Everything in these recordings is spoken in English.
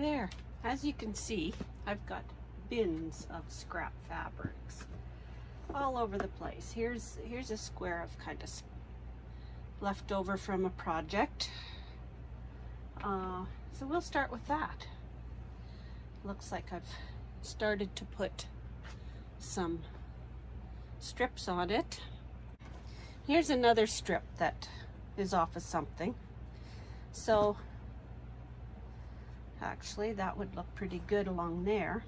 There, as you can see, I've got bins of scrap fabrics all over the place. Here's a square of kind of left over from a project. So we'll start with that. Looks like I've started to put some strips on it. Here's another strip that is off of something. So actually that would look pretty good along there.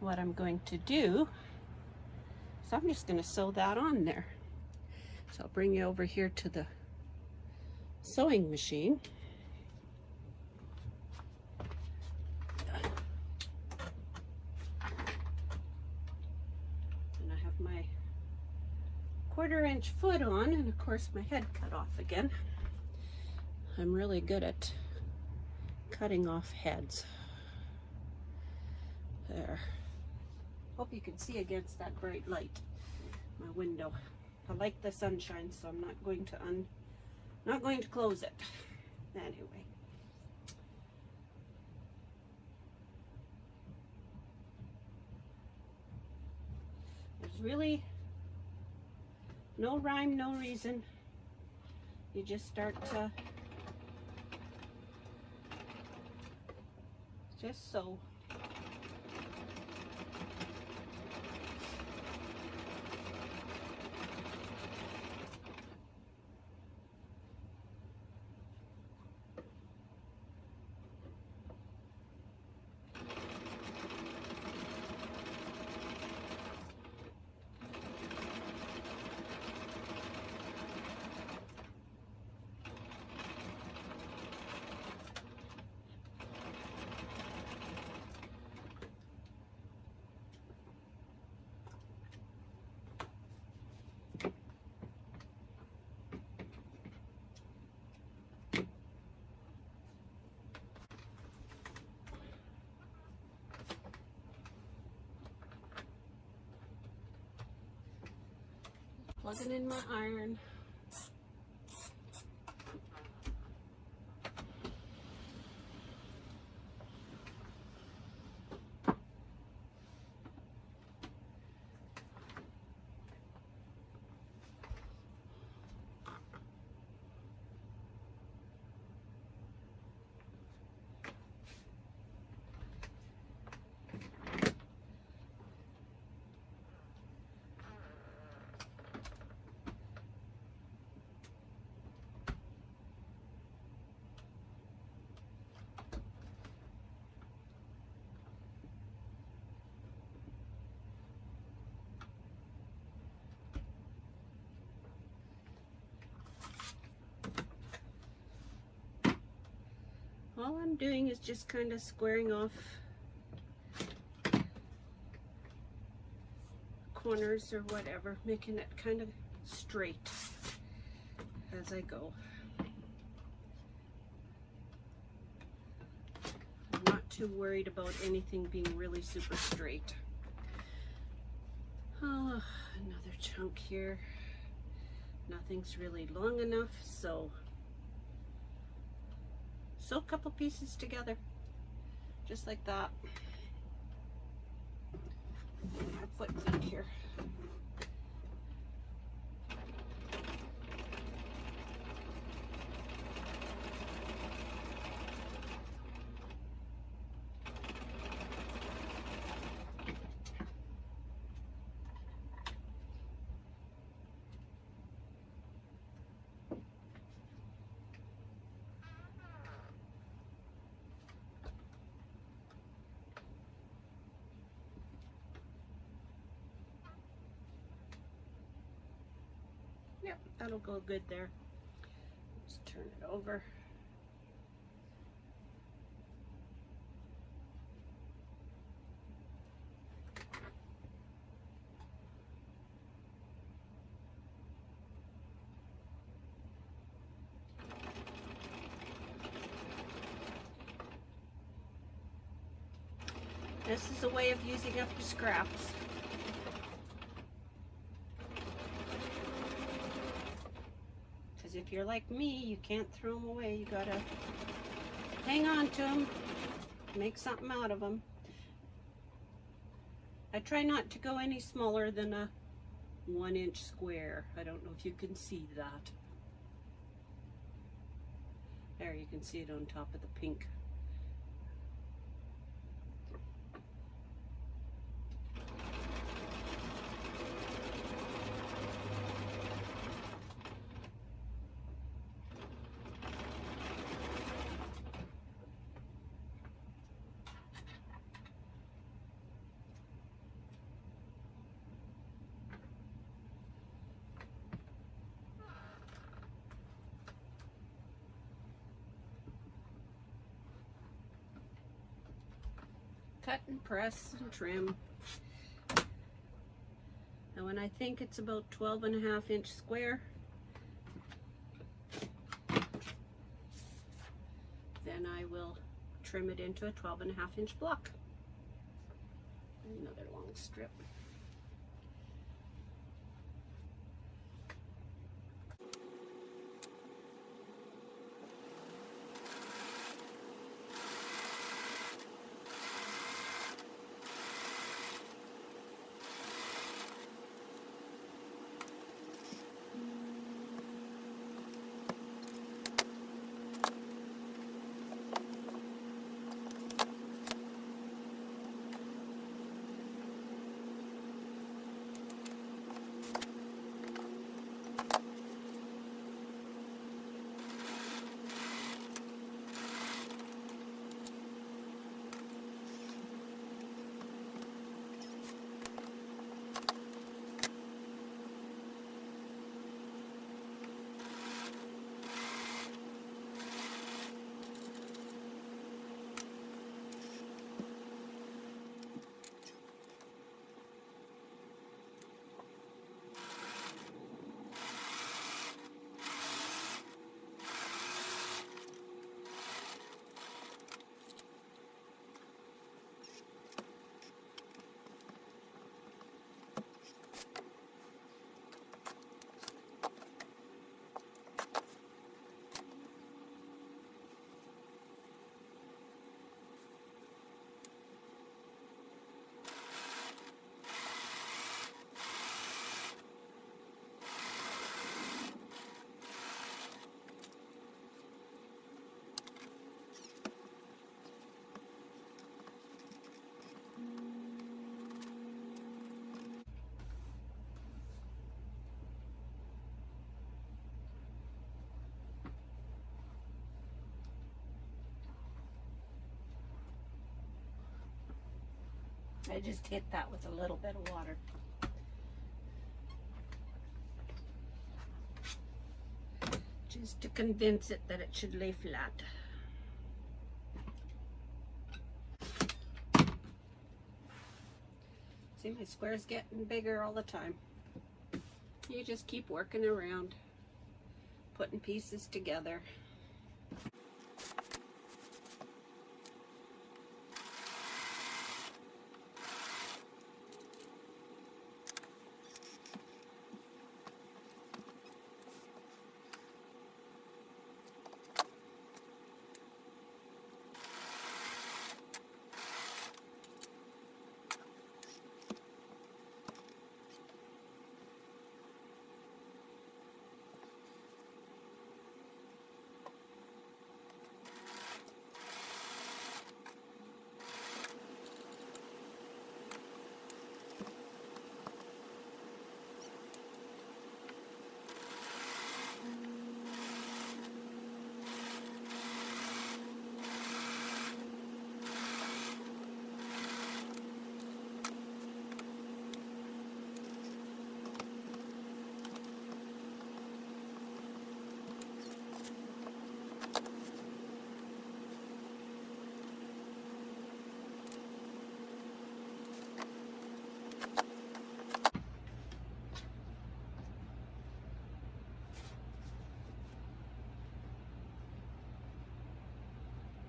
What I'm going to do is I'm just going to sew that on there. So I'll bring you over here to the sewing machine. And I have my 1/4-inch foot on, and of course my head cut off again. I'm really good at cutting off heads. There. Hope you can see against that bright light, my window. I like the sunshine, so I'm not going to close it. Anyway. There's really no rhyme, no reason. You just start to just sew. Plugging in my iron. All I'm doing is just kind of squaring off corners or whatever, making it kind of straight as I go. I'm not too worried about anything being really super straight. Oh, another chunk here. Nothing's really long enough, so sew a couple pieces together, just like that. My foot feet here. Yep, that'll go good there. Just turn it over. This is a way of using up your scraps. If you're like me, you can't throw them away. You gotta hang on to them, make something out of them. I try not to go any smaller than a 1-inch square. I don't know if you can see that. There, you can see it on top of the pink. Cut and press and trim. And when I think it's about 12.5-inch square, then I will trim it into a 12.5-inch block. Another long strip. I just hit that with a little bit of water. Just to convince it that it should lay flat. See, my square's getting bigger all the time. You just keep working around, putting pieces together.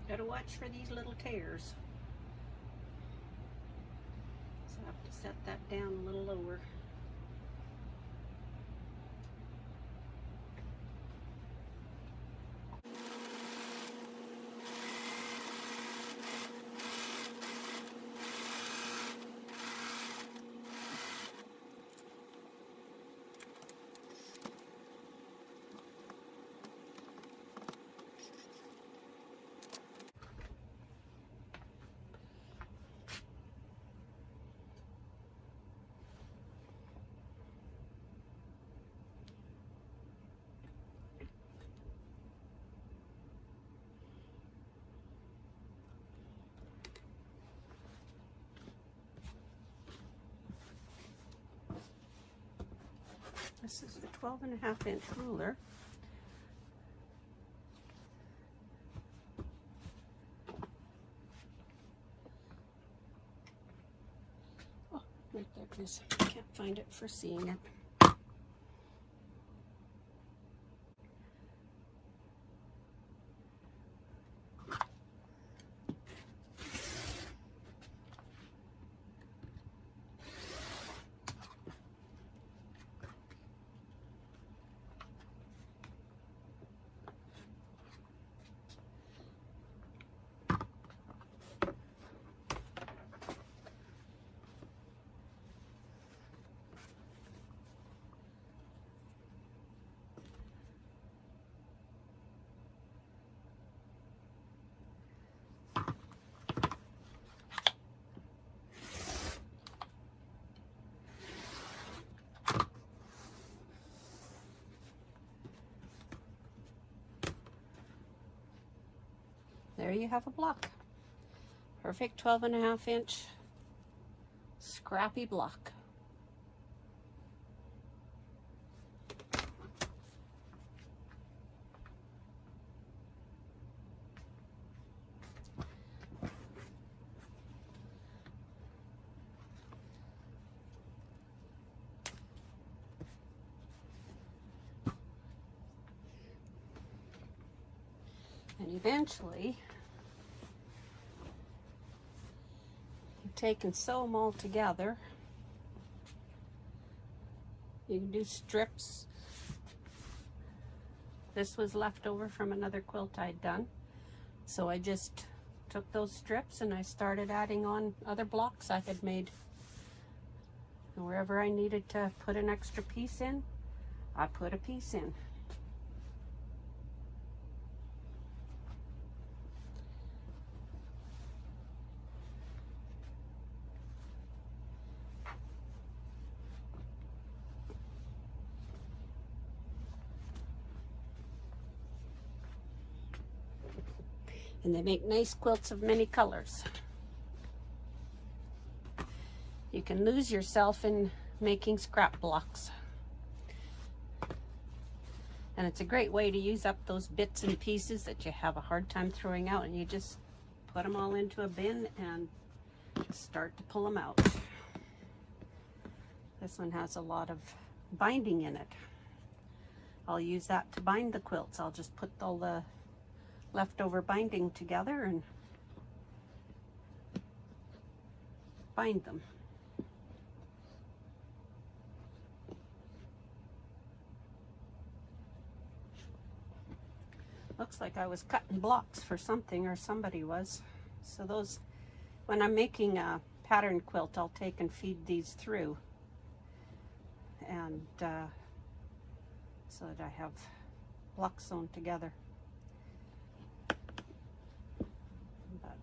Gotta watch for these little tears. So I have to set that down a little lower. This is the 12.5-inch ruler. Oh, right there it is. Can't find it for seeing it. There you have a block. Perfect 12.5-inch scrappy block. And eventually, you take and sew them all together. You can do strips. This was left over from another quilt I'd done. So I just took those strips and I started adding on other blocks I had made. And wherever I needed to put an extra piece in, I put a piece in. And they make nice quilts of many colors. You can lose yourself in making scrap blocks. And it's a great way to use up those bits and pieces that you have a hard time throwing out, and you just put them all into a bin and start to pull them out. This one has a lot of binding in it. I'll use that to bind the quilts. I'll just put all the leftover binding together and bind them. Looks like I was cutting blocks for something, or somebody was. So those, when I'm making a pattern quilt, I'll take and feed these through, and so that I have blocks sewn together. But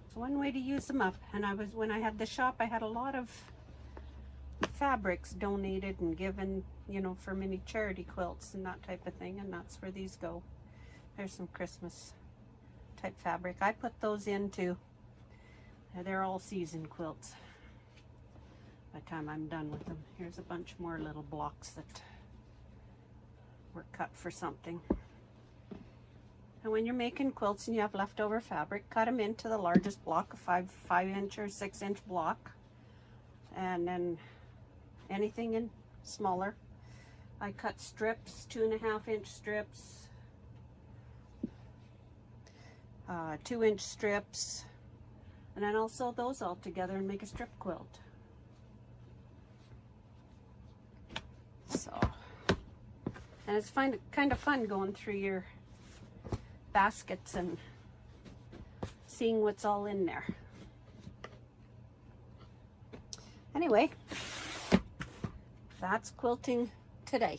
it's one way to use them up. And when I had the shop, I had a lot of fabrics donated and given, you know, for many charity quilts and that type of thing, and that's where these go. There's some Christmas type fabric. I put those into, they're all season quilts by the time I'm done with them. Here's a bunch more little blocks that were cut for something. And when you're making quilts and you have leftover fabric, cut them into the largest block, a 5-inch or 6-inch block, and then anything in smaller. I cut strips, 2.5-inch strips, 2-inch strips, and then I'll sew those all together and make a strip quilt. So, and it's kind of fun going through your baskets and seeing what's all in there. Anyway, that's quilting today.